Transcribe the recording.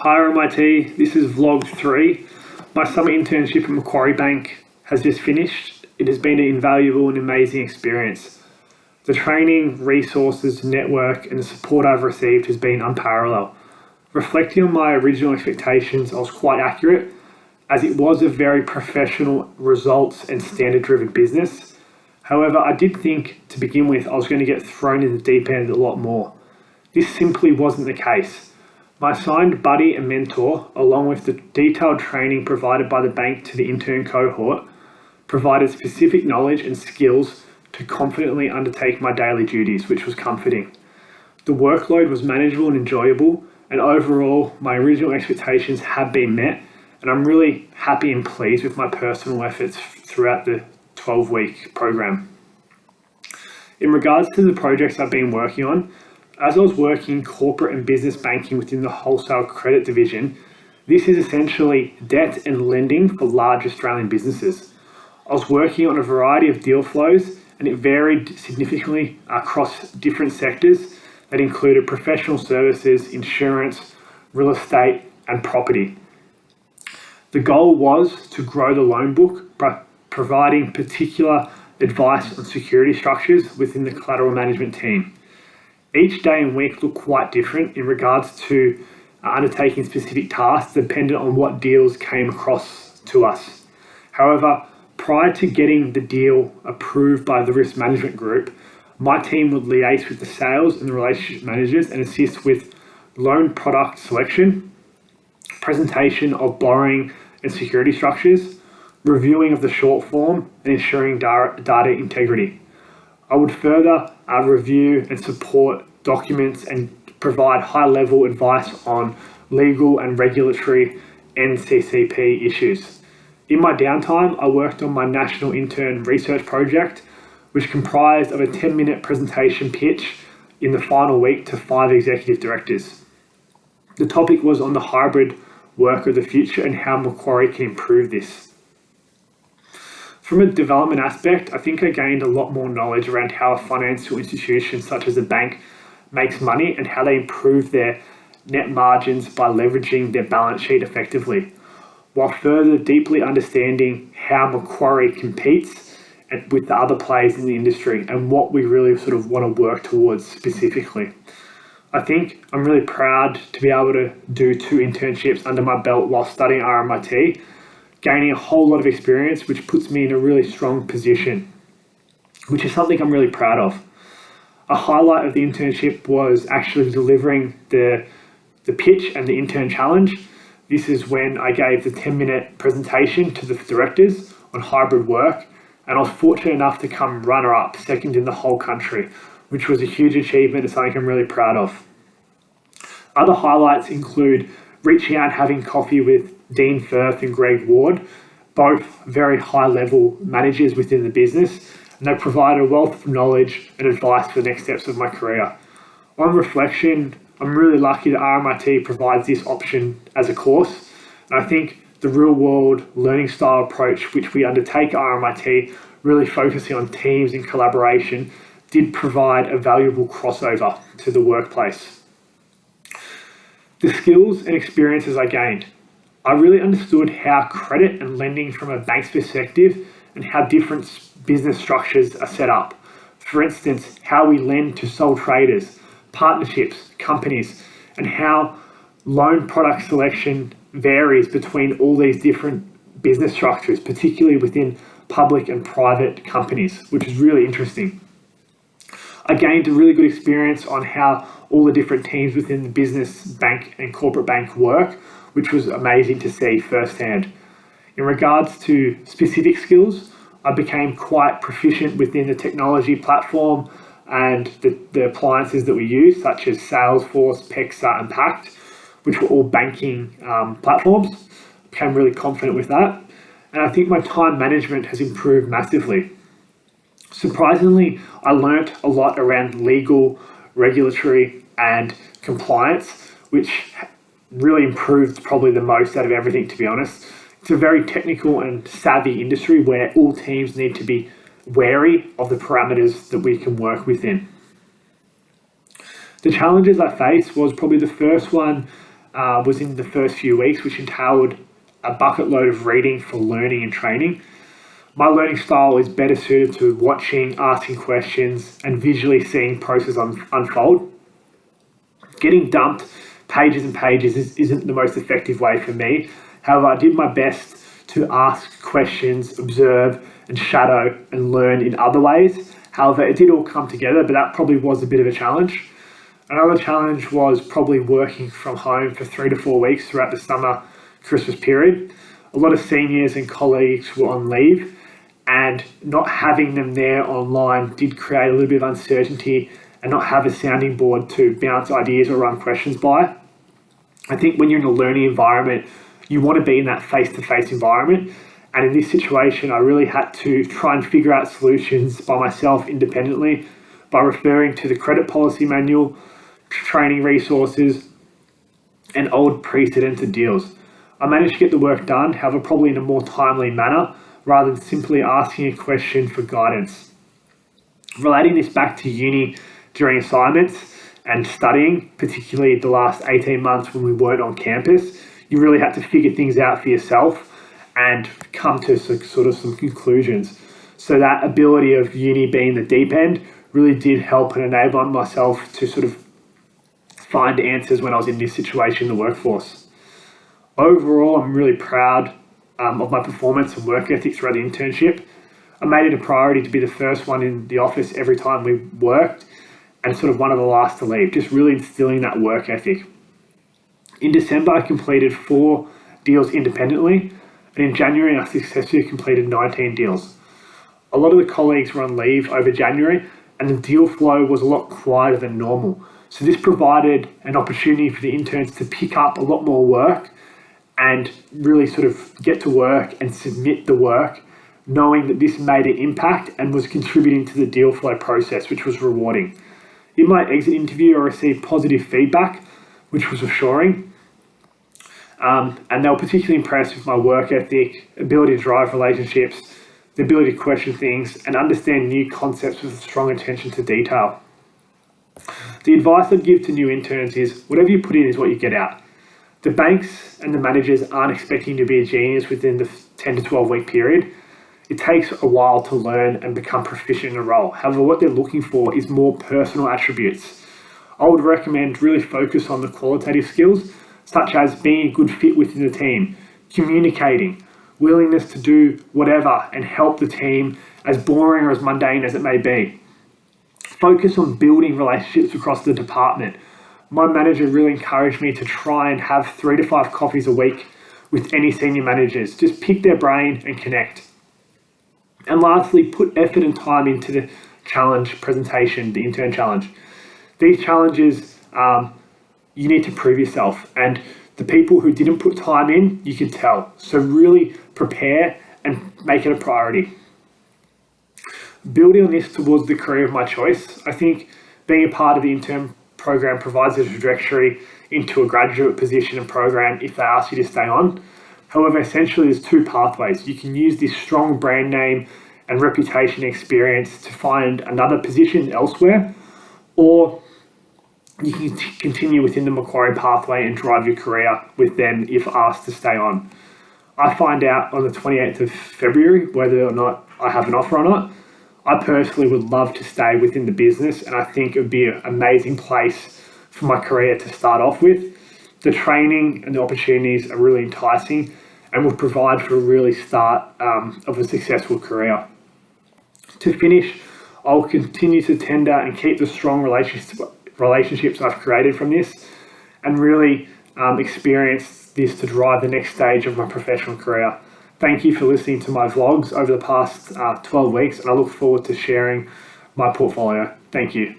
Hi RMIT, this is vlog 3. My summer internship at Macquarie Bank has just finished. It has been an invaluable and amazing experience. The training, resources, network and the support I've received has been unparalleled. Reflecting on my original expectations, I was quite accurate, as it was a very professional, results and standard driven business. However, I did think to begin with I was going to get thrown in the deep end a lot more. This simply wasn't the case. My assigned buddy and mentor, along with the detailed training provided by the bank to the intern cohort, provided specific knowledge and skills to confidently undertake my daily duties, which was comforting. The workload was manageable and enjoyable, and overall, my original expectations have been met, and I'm really happy and pleased with my personal efforts throughout the 12-week program. In regards to the projects I've been working on, as I was working corporate and business banking within the wholesale credit division, this is essentially debt and lending for large Australian businesses. I was working on a variety of deal flows and it varied significantly across different sectors that included professional services, insurance, real estate and property. The goal was to grow the loan book by providing particular advice on security structures within the collateral management team. Each day and week look quite different in regards to undertaking specific tasks dependent on what deals came across to us. However, prior to getting the deal approved by the risk management group, my team would liaise with the sales and the relationship managers and assist with loan product selection, presentation of borrowing and security structures, reviewing of the short form, and ensuring data integrity. I would further review and support documents and provide high-level advice on legal and regulatory NCCP issues. In my downtime, I worked on my national intern research project, which comprised of a 10-minute presentation pitch in the final week to 5 executive directors. The topic was on the hybrid work of the future and how Macquarie can improve this. From a development aspect, I think I gained a lot more knowledge around how a financial institution such as a bank makes money and how they improve their net margins by leveraging their balance sheet effectively, while further deeply understanding how Macquarie competes with the other players in the industry and what we really sort of want to work towards specifically. I think I'm really proud to be able to do 2 internships under my belt while studying RMIT, gaining a whole lot of experience, which puts me in a really strong position, which is something I'm really proud of. A highlight of the internship was actually delivering the pitch and the intern challenge. This is when I gave the 10-minute presentation to the directors on hybrid work, and I was fortunate enough to come runner-up, second in the whole country, which was a huge achievement and something I'm really proud of. Other highlights include reaching out and having coffee with Dean Firth and Greg Ward, both very high-level managers within the business, and they provided a wealth of knowledge and advice for the next steps of my career. On reflection, I'm really lucky that RMIT provides this option as a course, and I think the real-world learning style approach which we undertake at RMIT, really focusing on teams and collaboration, did provide a valuable crossover to the workplace. The skills and experiences I gained. I really understood how credit and lending from a bank's perspective and how different business structures are set up. For instance, how we lend to sole traders, partnerships, companies, and how loan product selection varies between all these different business structures, particularly within public and private companies, which is really interesting. I gained a really good experience on how all the different teams within the business bank and corporate bank work, which was amazing to see firsthand. In regards to specific skills, I became quite proficient within the technology platform and the appliances that we use, such as Salesforce, Pexa, and Pact, which were all banking platforms. I became really confident with that. And I think my time management has improved massively. Surprisingly, I learnt a lot around legal, regulatory, and compliance, which really improved probably the most out of everything, to be honest. It's a very technical and savvy industry where all teams need to be wary of the parameters that we can work within. The challenges I faced was probably the first one was in the first few weeks, which entailed a bucket load of reading for learning and training. My learning style is better suited to watching, asking questions, and visually seeing process unfold. Getting dumped pages and pages isn't the most effective way for me. However, I did my best to ask questions, observe, and shadow and learn in other ways. However, it did all come together, but that probably was a bit of a challenge. Another challenge was probably working from home for 3 to 4 weeks throughout the summer Christmas period. A lot of seniors and colleagues were on leave, and not having them there online did create a little bit of uncertainty and not have a sounding board to bounce ideas or run questions by. I think when you're in a learning environment, you want to be in that face-to-face environment. And in this situation, I really had to try and figure out solutions by myself independently by referring to the credit policy manual, training resources, and old precedented deals. I managed to get the work done, however, probably in a more timely manner rather than simply asking a question for guidance. Relating this back to uni during assignments and studying, particularly the last 18 months when we weren't on campus, you really had to figure things out for yourself and come to some conclusions. So that ability of uni being the deep end really did help and enable myself to sort of find answers when I was in this situation in the workforce. Overall, I'm really proud of my performance and work ethic throughout the internship. I made it a priority to be the first one in the office every time we worked and sort of one of the last to leave, just really instilling that work ethic. In December, I completed 4 deals independently, and in January, I successfully completed 19 deals. A lot of the colleagues were on leave over January, and the deal flow was a lot quieter than normal. So this provided an opportunity for the interns to pick up a lot more work and really sort of get to work and submit the work, knowing that this made an impact and was contributing to the deal flow process, which was rewarding. In my exit interview, I received positive feedback, which was assuring. And they were particularly impressed with my work ethic, ability to drive relationships, the ability to question things, and understand new concepts with a strong attention to detail. The advice I'd give to new interns is whatever you put in is what you get out. The banks and the managers aren't expecting you to be a genius within the 10 to 12 week period. It takes a while to learn and become proficient in a role. However, what they're looking for is more personal attributes. I would recommend really focus on the qualitative skills, such as being a good fit within the team, communicating, willingness to do whatever and help the team, as boring or as mundane as it may be. Focus on building relationships across the department. My manager really encouraged me to try and have 3 to 5 coffees a week with any senior managers. Just pick their brain and connect. And lastly, put effort and time into the challenge presentation, the intern challenge. These challenges, you need to prove yourself, and the people who didn't put time in, you can tell. So really prepare and make it a priority. Building on this towards the career of my choice, I think being a part of the intern program provides a trajectory into a graduate position and program if they ask you to stay on. However, essentially there's 2 pathways. You can use this strong brand name and reputation experience to find another position elsewhere, or you can continue within the Macquarie pathway and drive your career with them if asked to stay on. I find out on the 28th of February whether or not I have an offer or not. I personally would love to stay within the business, and I think it would be an amazing place for my career to start off with. The training and the opportunities are really enticing and will provide for a really start of a successful career. To finish, I'll continue to tender and keep the strong relationships I've created from this and really experience this to drive the next stage of my professional career. Thank you for listening to my vlogs over the past 12 weeks, and I look forward to sharing my portfolio. Thank you.